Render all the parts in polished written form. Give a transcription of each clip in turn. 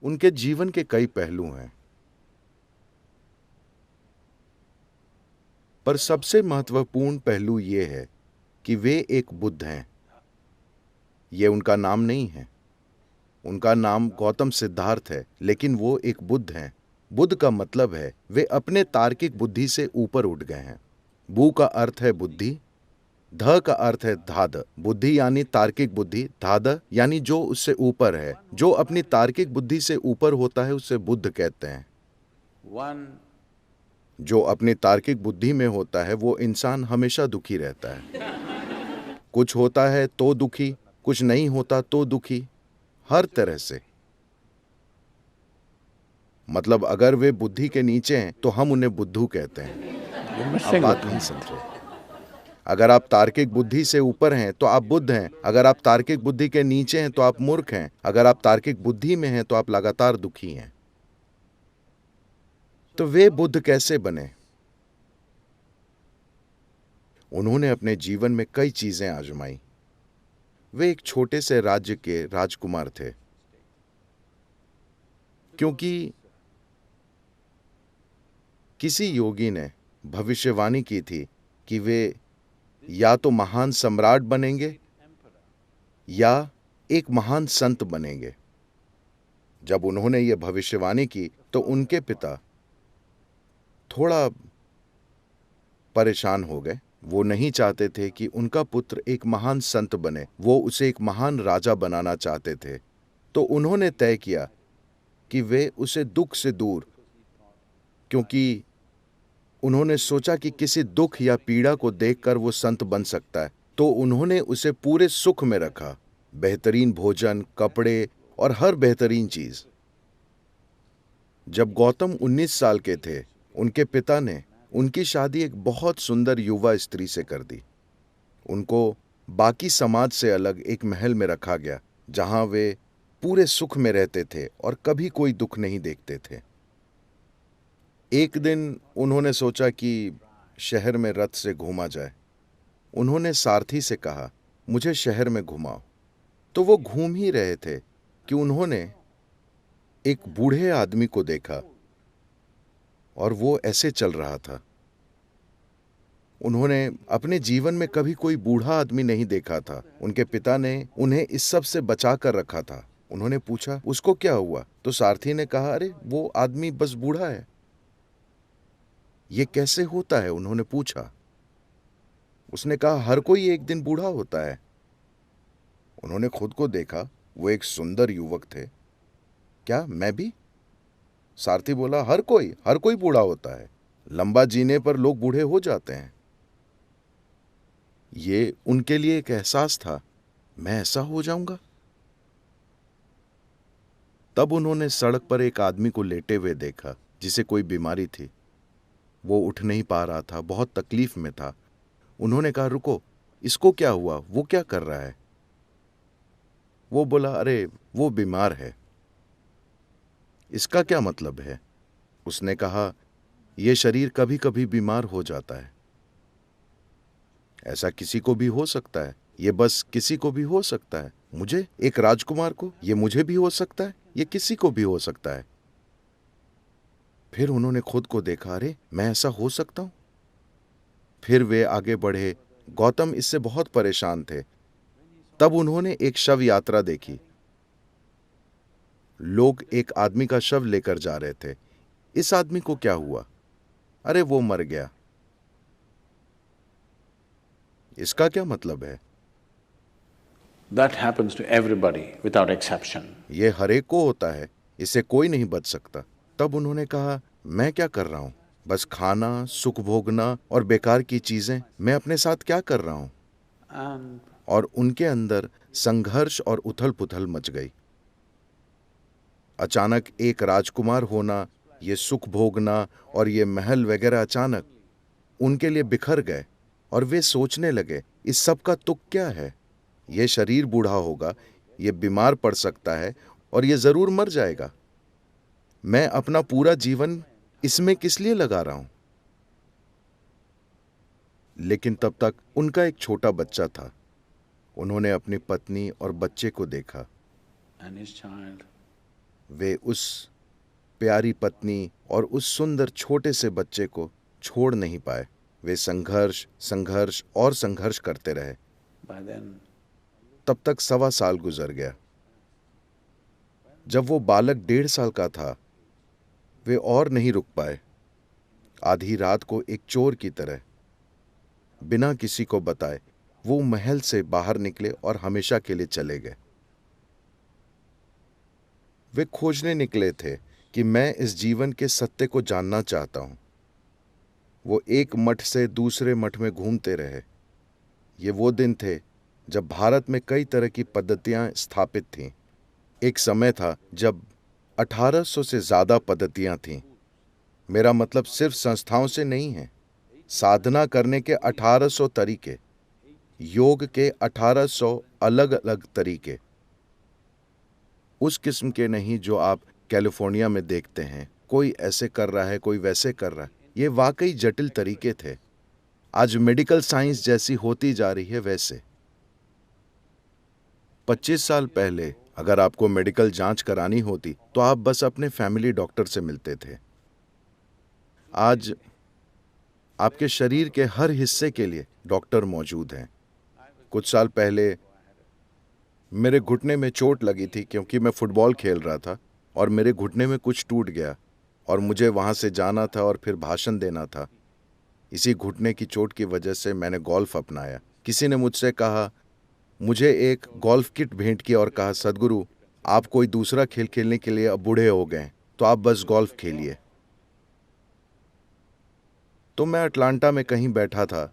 उनके जीवन के कई पहलू हैं, पर सबसे महत्वपूर्ण पहलू ये है कि वे एक बुद्ध हैं। ये उनका नाम नहीं है। उनका नाम गौतम सिद्धार्थ है, लेकिन वो एक बुद्ध हैं। बुद्ध का मतलब है वे अपने तार्किक बुद्धि से ऊपर उठ गए हैं। बु का अर्थ है बुद्धि, ध का अर्थ है धाद। बुद्धि यानी तार्किक बुद्धि, धाद यानी जो उससे ऊपर है। जो अपनी तार्किक बुद्धि से ऊपर होता है उसे बुद्ध कहते हैं। One जो अपनी तार्किक बुद्धि में होता है वो इंसान हमेशा दुखी रहता है। कुछ होता है तो दुखी, कुछ नहीं होता तो दुखी, हर तरह से। मतलब अगर वे बुद्धि के नीचे हैं तो हम उन्हें बुद्धू कहते हैं। you're आप messing बात with नहीं me. समझे। अगर आप तार्किक बुद्धि से ऊपर हैं तो आप बुद्ध हैं। अगर आप तार्किक बुद्धि के नीचे हैं तो आप मूर्ख हैं। अगर आप तार्किक बुद्धि में हैं तो आप लगातार दुखी हैं। तो वे बुद्ध कैसे बने? उन्होंने अपने जीवन में कई चीजें आजमाई। वे एक छोटे से राज्य के राजकुमार थे। क्योंकि किसी योगी ने भविष्यवाणी की थी कि वे या तो महान सम्राट बनेंगे या एक महान संत बनेंगे। जब उन्होंने ये भविष्यवाणी की तो उनके पिता थोड़ा परेशान हो गए। वो नहीं चाहते थे कि उनका पुत्र एक महान संत बने, वो उसे एक महान राजा बनाना चाहते थे। तो उन्होंने तय किया कि वे उसे दुख से दूर, क्योंकि उन्होंने सोचा कि किसी दुख या पीड़ा को देखकर वो संत बन सकता है, तो उन्होंने उसे पूरे सुख में रखा। बेहतरीन भोजन, कपड़े और हर बेहतरीन चीज। जब गौतम 19 साल के थे, उनके पिता ने उनकी शादी एक बहुत सुंदर युवा स्त्री से कर दी। उनको बाकी समाज से अलग एक महल में रखा गया, जहां वे पूरे सुख में रहते थे और कभी कोई दुख नहीं देखते थे। एक दिन उन्होंने सोचा कि शहर में रथ से घूमा जाए। उन्होंने सारथी से कहा, मुझे शहर में घुमाओ। तो वो घूम ही रहे थे कि उन्होंने एक बूढ़े आदमी को देखा और वो ऐसे चल रहा था। उन्होंने अपने जीवन में कभी कोई बूढ़ा आदमी नहीं देखा था। उनके पिता ने उन्हें इस सब से बचा कर रखा था। उन्होंने पूछा, उसको क्या हुआ? तो सारथी ने कहा, अरे वो आदमी बस बूढ़ा है। ये कैसे होता है? उन्होंने पूछा। उसने कहा, हर कोई एक दिन बूढ़ा होता है। उन्होंने खुद को देखा, वो एक सुंदर युवक थे। क्या मैं भी? सारथी बोला, हर कोई बूढ़ा होता है। लंबा जीने पर लोग बूढ़े हो जाते हैं। ये उनके लिए एक एहसास था, मैं ऐसा हो जाऊंगा। तब उन्होंने सड़क पर एक आदमी को लेटे हुए देखा, जिसे कोई बीमारी थी। वो उठ नहीं पा रहा था, बहुत तकलीफ में था। उन्होंने कहा, रुको, इसको क्या हुआ? वो क्या कर रहा है? वो बोला, अरे वो बीमार है। इसका क्या मतलब है? उसने कहा, यह शरीर कभी कभी बीमार हो जाता है। ऐसा किसी को भी हो सकता है। ये बस किसी को भी हो सकता है। मुझे, एक राजकुमार को, ये मुझे भी हो सकता है, ये किसी को भी हो सकता है। फिर उन्होंने खुद को देखा, अरे मैं ऐसा हो सकता हूं। फिर वे आगे बढ़े। गौतम इससे बहुत परेशान थे। तब उन्होंने एक शव यात्रा देखी। लोग एक आदमी का शव लेकर जा रहे थे। इस आदमी को क्या हुआ? अरे वो मर गया। इसका क्या मतलब है? That happens to everybody without exception. ये हर एक को होता है, इससे कोई नहीं बच सकता। तब उन्होंने कहा, मैं क्या कर रहा हूं? बस खाना, सुख भोगना और बेकार की चीजें, मैं अपने साथ क्या कर रहा हूं? And और उनके अंदर संघर्ष और उथल पुथल मच गई। अचानक एक राजकुमार होना, ये सुख भोगना और ये महल वगैरह अचानक उनके लिए बिखर गए। और वे सोचने लगे, इस सब का तुक क्या है? ये शरीर बूढ़ा होगा, ये बीमार पड़ सकता है और ये जरूर मर जाएगा। मैं अपना पूरा जीवन इसमें किस लिए लगा रहा हूं? लेकिन तब तक उनका एक छोटा बच्चा था। उन्होंने अपनी पत्नी और बच्चे को देखा। his child. वे उस प्यारी पत्नी और उस सुंदर छोटे से बच्चे को छोड़ नहीं पाए। वे संघर्ष संघर्ष और संघर्ष करते रहे। By then, तब तक 1.25 साल गुजर गया। जब वो बालक 1.5 साल का था, वे और नहीं रुक पाए। आधी रात को एक चोर की तरह बिना किसी को बताए वो महल से बाहर निकले और हमेशा के लिए चले गए। वे खोजने निकले थे कि मैं इस जीवन के सत्य को जानना चाहता हूं। वो एक मठ से दूसरे मठ में घूमते रहे। ये वो दिन थे जब भारत में कई तरह की पद्धतियां स्थापित थीं। एक समय था जब 1800 से ज्यादा पद्धतियां थीं। मेरा मतलब सिर्फ संस्थाओं से नहीं है। साधना करने के 1800 तरीके, योग के 1800 अलग अलग तरीके, उस किस्म के नहीं जो आप कैलिफोर्निया में देखते हैं। कोई ऐसे कर रहा है, कोई वैसे कर रहा है। ये वाकई जटिल तरीके थे। आज मेडिकल साइंस जैसी होती जा रही है वैसे। 25 साल पहले अगर आपको मेडिकल जांच करानी होती तो आप बस अपने फैमिली डॉक्टर से मिलते थे। आज आपके शरीर के हर हिस्से के लिए डॉक्टर मौजूद हैं। कुछ साल पहले मेरे घुटने में चोट लगी थी क्योंकि मैं फुटबॉल खेल रहा था और मेरे घुटने में कुछ टूट गया और मुझे वहां से जाना था और फिर भाषण देना था। इसी घुटने की चोट की वजह से मैंने गोल्फ अपनाया। किसी ने मुझसे कहा, मुझे एक गोल्फ किट भेंट की और कहा, सदगुरु आप कोई दूसरा खेल खेलने के लिए अब बूढ़े हो गए, तो आप बस गोल्फ खेलिए। तो मैं अटलांटा में कहीं बैठा था,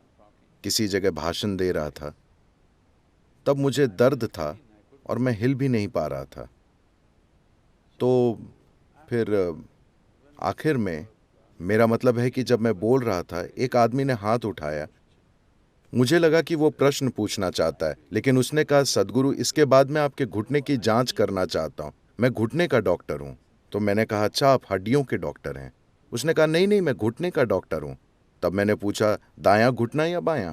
किसी जगह भाषण दे रहा था। तब मुझे दर्द था और मैं हिल भी नहीं पा रहा था। तो फिर आखिर में, मेरा मतलब है कि जब मैं बोल रहा था, एक आदमी ने हाथ उठाया। मुझे लगा कि वो प्रश्न पूछना चाहता है, लेकिन उसने कहा, सदगुरु इसके बाद मैं आपके घुटने की जांच करना चाहता हूँ। मैं घुटने का डॉक्टर हूँ। तो मैंने कहा, अच्छा आप हड्डियों के डॉक्टर हैं? उसने कहा, नहीं नहीं, मैं घुटने का डॉक्टर हूँ। तब मैंने पूछा, दायां घुटना या बायां?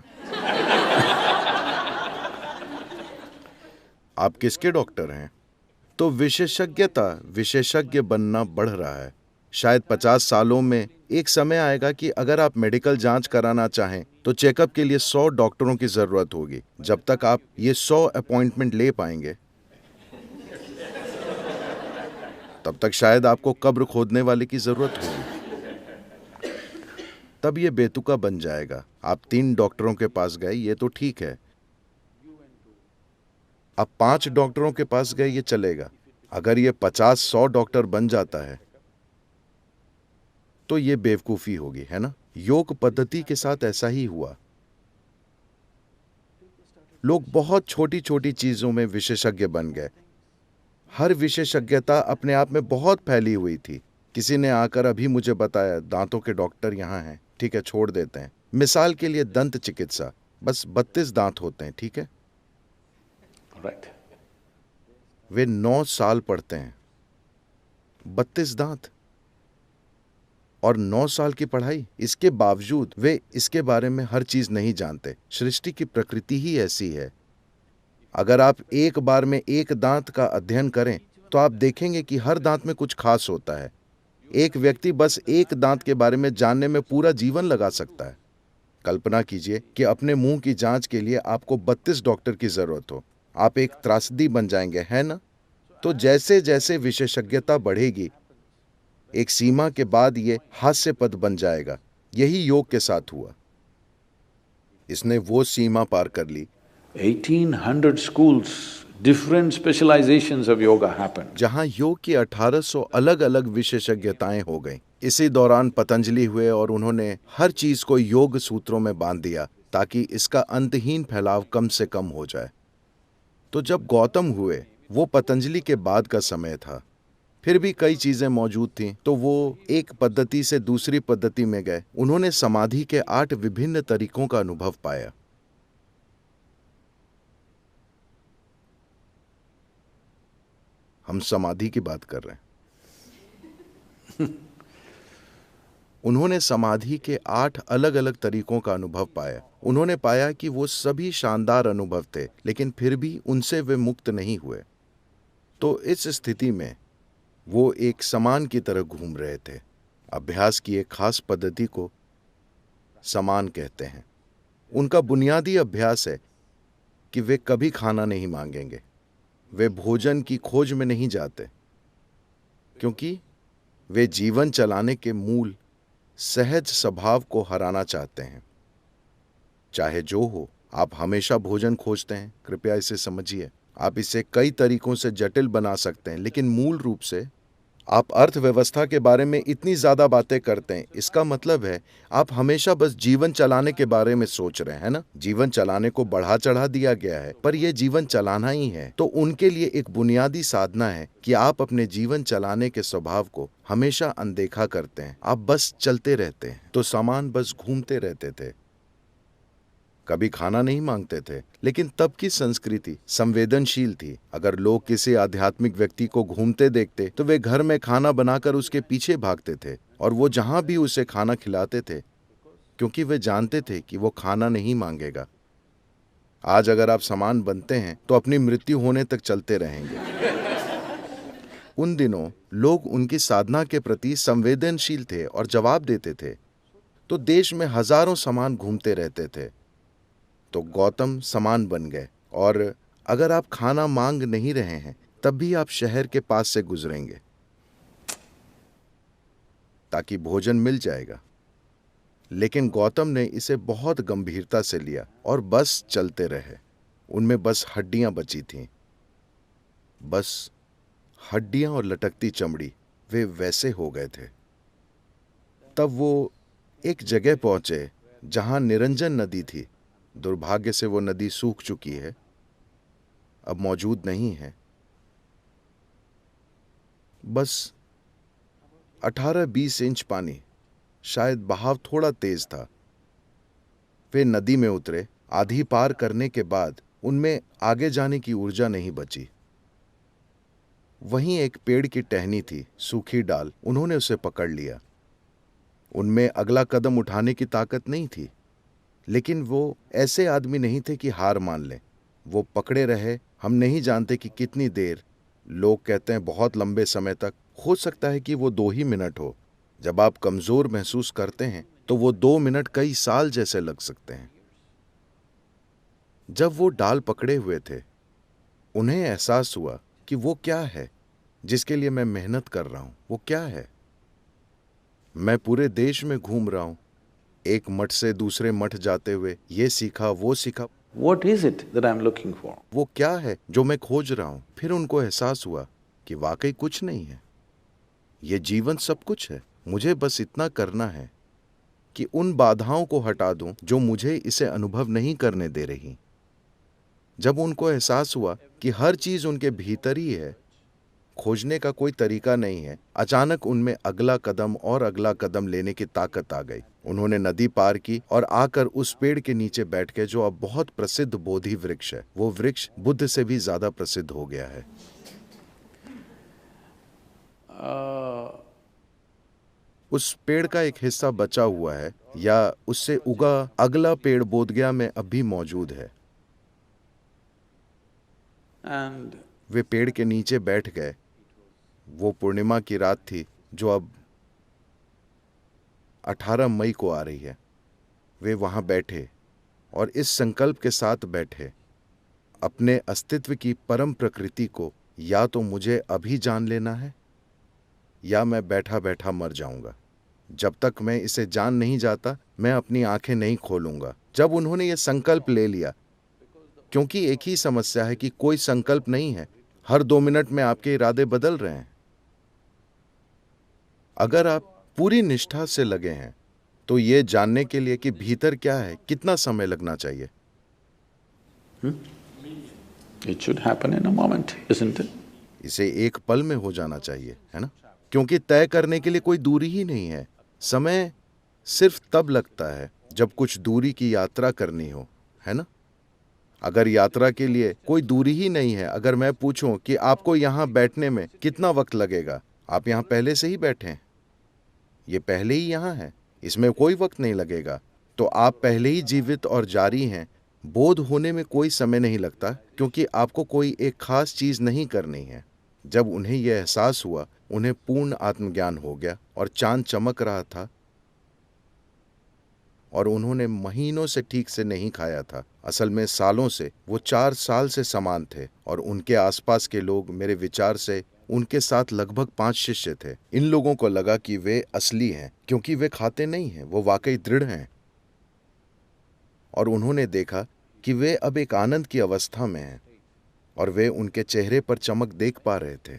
आप किसके डॉक्टर हैं? तो विशेषज्ञ बनना बढ़ रहा है। शायद 50 सालों में एक समय आएगा कि अगर आप मेडिकल जांच कराना चाहें तो चेकअप के लिए 100 डॉक्टरों की जरूरत होगी। जब तक आप ये 100 अपॉइंटमेंट ले पाएंगे, तब तक शायद आपको कब्र खोदने वाले की जरूरत होगी। तब ये बेतुका बन जाएगा। आप 3 डॉक्टरों के पास गए, ये तो ठीक है। अब 5 डॉक्टरों के पास गए, ये चलेगा। अगर ये 50-100 डॉक्टर बन जाता है तो ये बेवकूफी होगी, है ना? योग पद्धति के साथ ऐसा ही हुआ। लोग बहुत छोटी छोटी चीजों में विशेषज्ञ बन गए। हर विशेषज्ञता अपने आप में बहुत फैली हुई थी। किसी ने आकर अभी मुझे बताया, दांतों के डॉक्टर यहाँ हैं, ठीक है छोड़ देते हैं। मिसाल के लिए दंत चिकित्सा, बस 32 दांत होते हैं, ठीक है? right. वे 9 साल पढ़ते हैं, 32 दांत और 9 साल की पढ़ाई। इसके बावजूद वे इसके बारे में हर चीज नहीं जानते। सृष्टि की प्रकृति ही ऐसी है। अगर आप एक बार में एक दांत का अध्ययन करें तो आप देखेंगे कि हर दांत में कुछ खास होता है। एक व्यक्ति बस एक दांत के बारे में जानने में पूरा जीवन लगा सकता है। कल्पना कीजिए कि अपने मुंह की जांच के लिए आपको 32 डॉक्टर की जरूरत हो। आप एक त्रासदी बन जाएंगे, है ना? तो जैसे जैसे विशेषज्ञता बढ़ेगी, एक सीमा के बाद ये हास्यास्पद बन जाएगा। यही योग के साथ हुआ। इसने वो सीमा पार कर ली। 1800 schools, different specializations of yoga happened. जहां योग की 1800 अलग अलग विशेषज्ञताएं हो गईं। इसी दौरान पतंजलि हुए और उन्होंने हर चीज को योग सूत्रों में बांध दिया ताकि इसका अंतहीन फैलाव कम से कम हो जाए। तो जब गौतम हुए, वो पतंजलि के बाद का समय था। फिर भी कई चीजें मौजूद थीं, तो वो एक पद्धति से दूसरी पद्धति में गए। उन्होंने समाधि के 8 विभिन्न तरीकों का अनुभव पाया। हम समाधि की बात कर रहे हैं। उन्होंने समाधि के 8 अलग अलग तरीकों का अनुभव पाया। उन्होंने पाया कि वो सभी शानदार अनुभव थे, लेकिन फिर भी उनसे वे मुक्त नहीं हुए। तो इस स्थिति में वो एक समान की तरह घूम रहे थे। अभ्यास की एक खास पद्धति को समान कहते हैं। उनका बुनियादी अभ्यास है कि वे कभी खाना नहीं मांगेंगे। वे भोजन की खोज में नहीं जाते, क्योंकि वे जीवन चलाने के मूल सहज स्वभाव को हराना चाहते हैं। चाहे जो हो, आप हमेशा भोजन खोजते हैं। कृपया इसे समझिए। आप इसे कई तरीकों से जटिल बना सकते हैं, लेकिन मूल रूप से आप अर्थव्यवस्था के बारे में इतनी ज्यादा बातें करते हैं, इसका मतलब है आप हमेशा बस जीवन चलाने के बारे में सोच रहे हैं ना। जीवन चलाने को बढ़ा चढ़ा दिया गया है, पर यह जीवन चलाना ही है। तो उनके लिए एक बुनियादी साधना है कि आप अपने जीवन चलाने के स्वभाव को हमेशा अनदेखा करते हैं। आप बस चलते रहते हैं। तो सामान बस घूमते रहते थे, कभी खाना नहीं मांगते थे। लेकिन तब की संस्कृति संवेदनशील थी। अगर लोग किसी आध्यात्मिक व्यक्ति को घूमते देखते तो वे घर में खाना बनाकर उसके पीछे भागते थे, और वो जहां भी उसे खाना खिलाते थे, क्योंकि वे जानते थे कि वो खाना नहीं मांगेगा। आज अगर आप समान बनते हैं तो अपनी मृत्यु होने तक चलते रहेंगे। उन दिनों लोग उनकी साधना के प्रति संवेदनशील थे और जवाब देते थे। तो देश में हजारों समान घूमते रहते थे। तो गौतम समान बन गए, और अगर आप खाना मांग नहीं रहे हैं तब भी आप शहर के पास से गुजरेंगे, ताकि भोजन मिल जाएगा। लेकिन गौतम ने इसे बहुत गंभीरता से लिया और बस चलते रहे। उनमें बस हड्डियां बची थीं, बस हड्डियां और लटकती चमड़ी। वे वैसे हो गए थे। तब वो एक जगह पहुंचे जहां निरंजन नदी थी। दुर्भाग्य से वो नदी सूख चुकी है, अब मौजूद नहीं है। बस 18-20 इंच पानी, शायद बहाव थोड़ा तेज था। वे नदी में उतरे। आधी पार करने के बाद उनमें आगे जाने की ऊर्जा नहीं बची। वहीं एक पेड़ की टहनी थी, सूखी डाल। उन्होंने उसे पकड़ लिया। उनमें अगला कदम उठाने की ताकत नहीं थी, लेकिन वो ऐसे आदमी नहीं थे कि हार मान लें। वो पकड़े रहे। हम नहीं जानते कि कितनी देर। लोग कहते हैं बहुत लंबे समय तक। हो सकता है कि वो 2 ही मिनट हो। जब आप कमजोर महसूस करते हैं तो वो 2 मिनट कई साल जैसे लग सकते हैं। जब वो डाल पकड़े हुए थे, उन्हें एहसास हुआ कि वो क्या है जिसके लिए मैं मेहनत कर रहा हूं। वो क्या है? मैं पूरे देश में घूम रहा हूं, एक मठ से दूसरे मठ जाते हुए ये सीखा वो सीखा। What is it that I'm looking for? वो क्या है जो मैं खोज रहा हूं? फिर उनको एहसास हुआ कि वाकई कुछ नहीं है। ये जीवन सब कुछ है। मुझे बस इतना करना है कि उन बाधाओं को हटा दूं जो मुझे इसे अनुभव नहीं करने दे रही। जब उनको एहसास हुआ कि हर चीज उनके भीतर ही है, खोजने का कोई तरीका नहीं है, अचानक उनमें अगला कदम और अगला कदम लेने की ताकत आ गई। उन्होंने नदी पार की और आकर उस पेड़ के नीचे बैठ गए जो अब बहुत प्रसिद्ध बोधि वृक्ष है। वो वृक्ष बुद्ध से भी ज्यादा प्रसिद्ध हो गया है। उस पेड़ का एक हिस्सा बचा हुआ है, या उससे उगा अगला पेड़ बोधगया में अब भी मौजूद है। And वे पेड़ के नीचे बैठ गए। वो पूर्णिमा की रात थी जो अब 18 मई को आ रही है। वे वहां बैठे और इस संकल्प के साथ बैठे, अपने अस्तित्व की परम प्रकृति को या तो मुझे अभी जान लेना है या मैं बैठा बैठा मर जाऊंगा। जब तक मैं इसे जान नहीं जाता मैं अपनी आंखें नहीं खोलूंगा। जब उन्होंने ये संकल्प ले लिया, क्योंकि एक ही समस्या है कि कोई संकल्प नहीं है, हर 2 मिनट में आपके इरादे बदल रहे हैं। अगर आप पूरी निष्ठा से लगे हैं तो ये जानने के लिए कि भीतर क्या है कितना समय लगना चाहिए? it should happen in a moment, isn't it? इसे एक पल में हो जाना चाहिए, है ना? क्योंकि तय करने के लिए कोई दूरी ही नहीं है। समय सिर्फ तब लगता है जब कुछ दूरी की यात्रा करनी हो, है ना? अगर यात्रा के लिए कोई दूरी ही नहीं है, अगर मैं पूछूं कि आपको यहां बैठने में कितना वक्त लगेगा, आप यहां पहले से ही बैठे हैं, ये पहले ही यहां है, इसमें कोई वक्त नहीं लगेगा, तो आप पहले ही जीवित और जारी हैं। बोध होने में कोई समय नहीं लगता, क्योंकि आपको कोई एक खास चीज नहीं करनी है। जब उन्हें यह एहसास हुआ, उन्हें पूर्ण आत्मज्ञान हो गया और चांद चमक रहा था और उन्होंने महीनों से ठीक से नहीं खाया था। असल में सालों से, वो 4 साल से समान थे और उनके आसपास के लोग मेरे विचार से उनके साथ लगभग 5 शिष्य थे। इन लोगों को लगा कि वे असली हैं क्योंकि वे खाते नहीं हैं, वो वाकई दृढ़ हैं। और उन्होंने देखा कि वे अब एक आनंद की अवस्था में हैं और वे उनके चेहरे पर चमक देख पा रहे थे।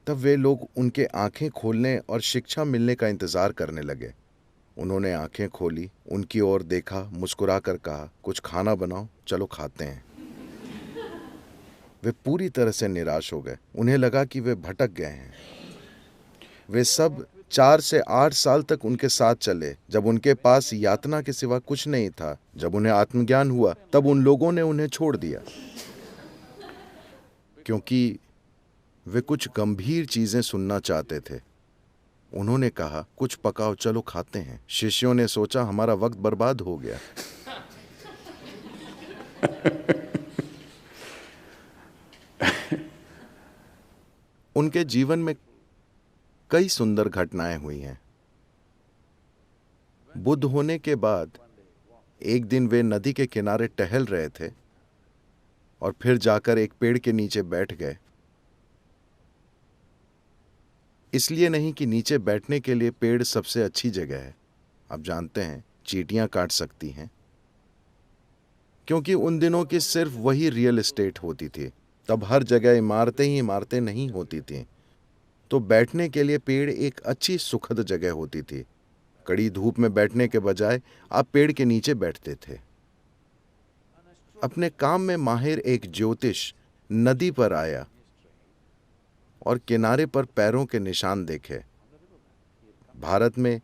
तब वे लोग उनके आंखें खोलने और शिक्षा मिलने का इंतजार करने लगे। उन्होंने आंखें खोली, उनकी ओर देखा, मुस्कुराकर कहा, कुछ खाना बनाओ, चलो खाते हैं। वे पूरी तरह से निराश हो गए। उन्हें लगा कि वे भटक गए हैं। वे सब 4 से 8 साल तक उनके साथ चले, जब उनके पास यातना के सिवा कुछ नहीं था। जब उन्हें आत्मज्ञान हुआ, तब उन लोगों ने उन्हें छोड़ दिया, क्योंकि वे कुछ गंभीर चीजें सुनना चाहते थे। उन्होंने कहा, कुछ पकाओ, चलो खाते हैं। शिष्यों ने सोचा, हमारा वक्त बर्बाद हो गया। उनके जीवन में कई सुंदर घटनाएं हुई हैं। बुद्ध होने के बाद एक दिन वे नदी के किनारे टहल रहे थे और फिर जाकर एक पेड़ के नीचे बैठ गए। इसलिए नहीं कि नीचे बैठने के लिए पेड़ सबसे अच्छी जगह है। आप जानते हैं, चींटियां काट सकती हैं, क्योंकि उन दिनों की सिर्फ वही रियल एस्टेट होती थी। तब हर जगह इमारतें ही इमारतें नहीं होती थीं। तो बैठने के लिए पेड़ एक अच्छी सुखद जगह होती थी। कड़ी धूप में बैठने के बजाय आप पेड़ के नीचे बैठते थे। अपने काम में माहिर एक ज्योतिष नदी पर आया और किनारे पर पैरों के निशान देखे। भारत में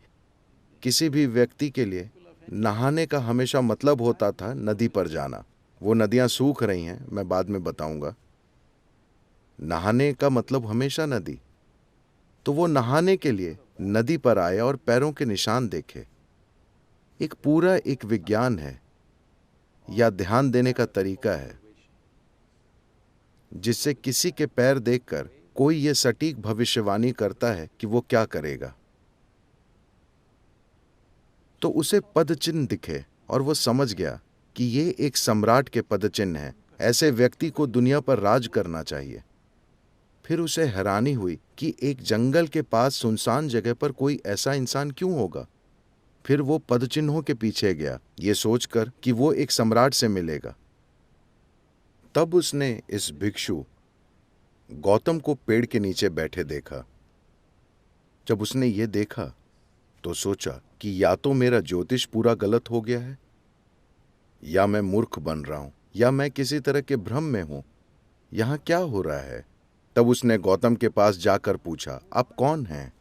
किसी भी व्यक्ति के लिए नहाने का हमेशा मतलब होता था नदी पर जाना। वो नदियां सूख रही हैं, मैं बाद में बताऊंगा। नहाने का मतलब हमेशा नदी। तो वो नहाने के लिए नदी पर आए और पैरों के निशान देखे। एक विज्ञान है या ध्यान देने का तरीका है, जिससे किसी के पैर देखकर कोई ये सटीक भविष्यवाणी करता है कि वो क्या करेगा। तो उसे पदचिन्ह दिखे और वो समझ गया कि ये एक सम्राट के पदचिन्ह हैं। ऐसे व्यक्ति को दुनिया पर राज करना चाहिए। फिर उसे हैरानी हुई कि एक जंगल के पास सुनसान जगह पर कोई ऐसा इंसान क्यों होगा। फिर वो पदचिन्हों के पीछे गया, ये सोचकर कि वो एक सम्राट से मिलेगा। तब उसने इस भिक्षु गौतम को पेड़ के नीचे बैठे देखा। जब उसने ये देखा तो सोचा कि या तो मेरा ज्योतिष पूरा गलत हो गया है, या मैं मूर्ख बन रहा हूं, या मैं किसी तरह के भ्रम में हूं। यहां क्या हो रहा है? तब उसने गौतम के पास जाकर पूछा, आप कौन हैं?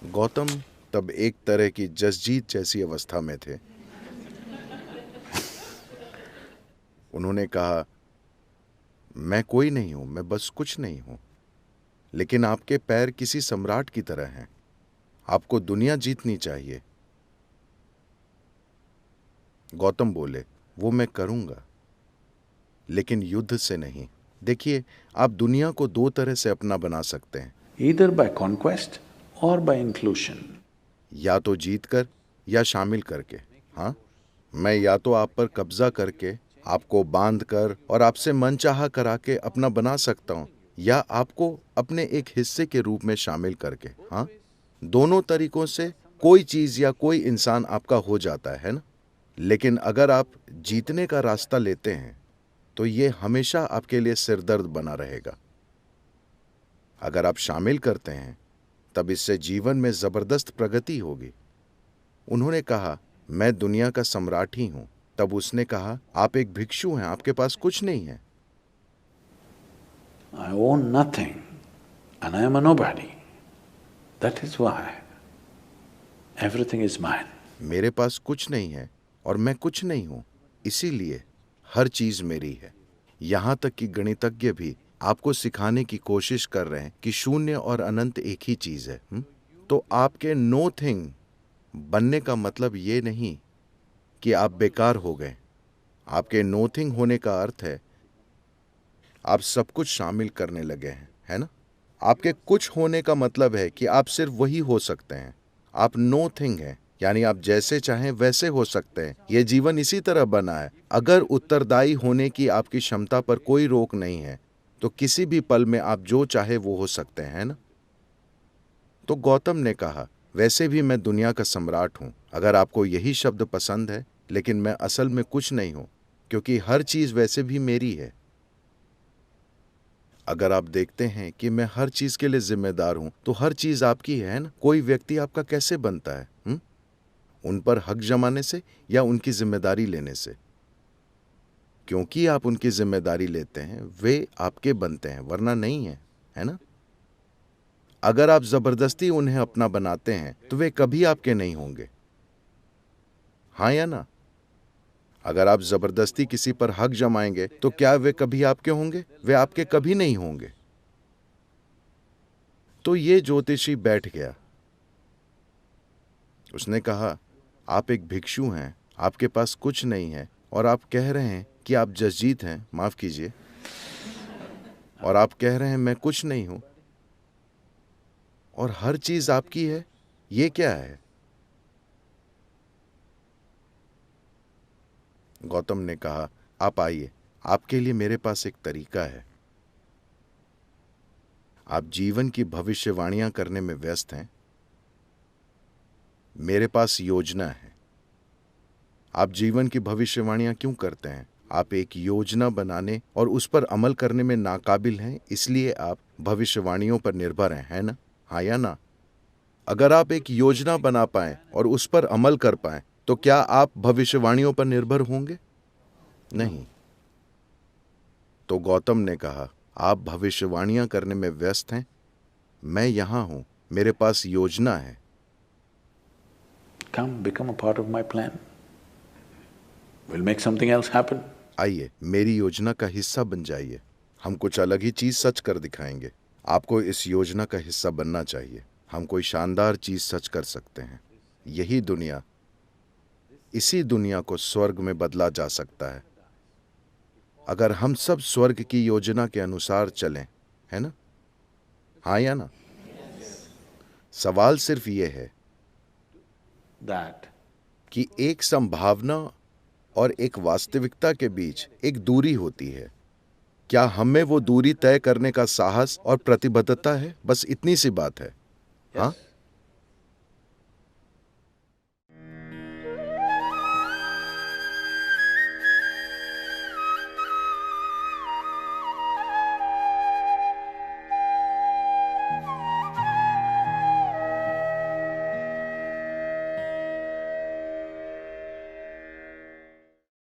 गौतम तब एक तरह की जसजीत जैसी अवस्था में थे। उन्होंने कहा, मैं कोई नहीं हूं, मैं बस कुछ नहीं हूं, लेकिन आपके पैर किसी सम्राट की तरह हैं। आपको दुनिया जीतनी चाहिए। गौतम बोले, वो मैं करूंगा, लेकिन युद्ध से नहीं। देखिए, आप दुनिया को 2 तरह से अपना बना सकते हैं, either by conquest or by inclusion. या तो जीतकर या शामिल करके। हाँ, मैं या तो आप पर कब्जा करके, आपको बांध कर और आपसे मनचाहा करा के अपना बना सकता हूं, या आपको अपने एक हिस्से के रूप में शामिल करके। हाँ, दोनों तरीकों से कोई चीज या कोई इंसान आपका हो जाता है ना। लेकिन अगर आप जीतने का रास्ता लेते हैं तो ये हमेशा आपके लिए सिरदर्द बना रहेगा। अगर आप शामिल करते हैं तब इससे जीवन में जबरदस्त प्रगति होगी। उन्होंने कहा, मैं दुनिया का सम्राट ही हूं। तब उसने कहा, आप एक भिक्षु हैं, आपके पास कुछ नहीं है। I own nothing and I am a nobody. That is why everything is mine. मेरे पास कुछ नहीं है और मैं कुछ नहीं हूं, इसीलिए हर चीज मेरी है। यहां तक कि गणितज्ञ भी आपको सिखाने की कोशिश कर रहे हैं कि शून्य और अनंत एक ही चीज है। तो आपके नो थिंग बनने का मतलब ये नहीं कि आप बेकार हो गए। आपके नोथिंग होने का अर्थ है आप सब कुछ शामिल करने लगे हैं, है ना? आपके कुछ होने का मतलब है कि आप सिर्फ वही हो सकते हैं। आप नोथिंग हैं, यानी आप जैसे चाहें वैसे हो सकते हैं। यह जीवन इसी तरह बना है। अगर उत्तरदायी होने की आपकी क्षमता पर कोई रोक नहीं है तो किसी भी पल में आप जो चाहे वो हो सकते हैं, है ना? तो गौतम ने कहा, वैसे भी मैं दुनिया का सम्राट हूं। अगर आपको यही शब्द पसंद है, लेकिन मैं असल में कुछ नहीं हूं, क्योंकि हर चीज वैसे भी मेरी है। अगर आप देखते हैं कि मैं हर चीज के लिए जिम्मेदार हूं, तो हर चीज आपकी है ना? कोई व्यक्ति आपका कैसे बनता है? उन पर हक जमाने से या उनकी जिम्मेदारी लेने से? क्योंकि आप उनकी जिम्मेदारी लेते हैं, वे आपके बनते हैं, वरना नहीं है ना? अगर आप जबरदस्ती उन्हें अपना बनाते हैं तो वे कभी आपके नहीं होंगे, हाँ या ना? अगर आप जबरदस्ती किसी पर हक जमाएंगे तो क्या वे कभी आपके होंगे? वे आपके कभी नहीं होंगे। तो ये ज्योतिषी बैठ गया। उसने कहा, आप एक भिक्षु हैं, आपके पास कुछ नहीं है और आप कह रहे हैं कि आप जसजीत हैं, माफ कीजिए, और आप कह रहे हैं मैं कुछ नहीं हूं और हर चीज आपकी है। ये क्या है? गौतम ने कहा, आप आइए, आपके लिए मेरे पास एक तरीका है। आप जीवन की भविष्यवाणियां करने में व्यस्त हैं, मेरे पास योजना है। आप जीवन की भविष्यवाणियां क्यों करते हैं? आप एक योजना बनाने और उस पर अमल करने में नाकाबिल हैं, इसलिए आप भविष्यवाणियों पर निर्भर हैं, है ना? हाँ या ना? अगर आप एक योजना बना पाएं और उस पर अमल कर पाएं, तो क्या आप भविष्यवाणियों पर निर्भर होंगे? नहीं। तो गौतम ने कहा, आप भविष्यवाणियां करने में व्यस्त हैं, मैं यहां हूं, मेरे पास योजना है। Come, become a part of my plan. We'll make something else happen. आइए, मेरी योजना का हिस्सा बन जाइए। हम कुछ अलग ही चीज सच कर दिखाएंगे। आपको इस योजना का हिस्सा बनना चाहिए। हम कोई शानदार चीज सच कर सकते हैं। यही दुनिया, इसी दुनिया को स्वर्ग में बदला जा सकता है अगर हम सब स्वर्ग की योजना के अनुसार चलें, है ना? हाँ या ना? सवाल सिर्फ ये है That कि एक संभावना और एक वास्तविकता के बीच एक दूरी होती है। क्या हमें वो दूरी तय करने का साहस और प्रतिबद्धता है? बस इतनी सी बात है। हाँ?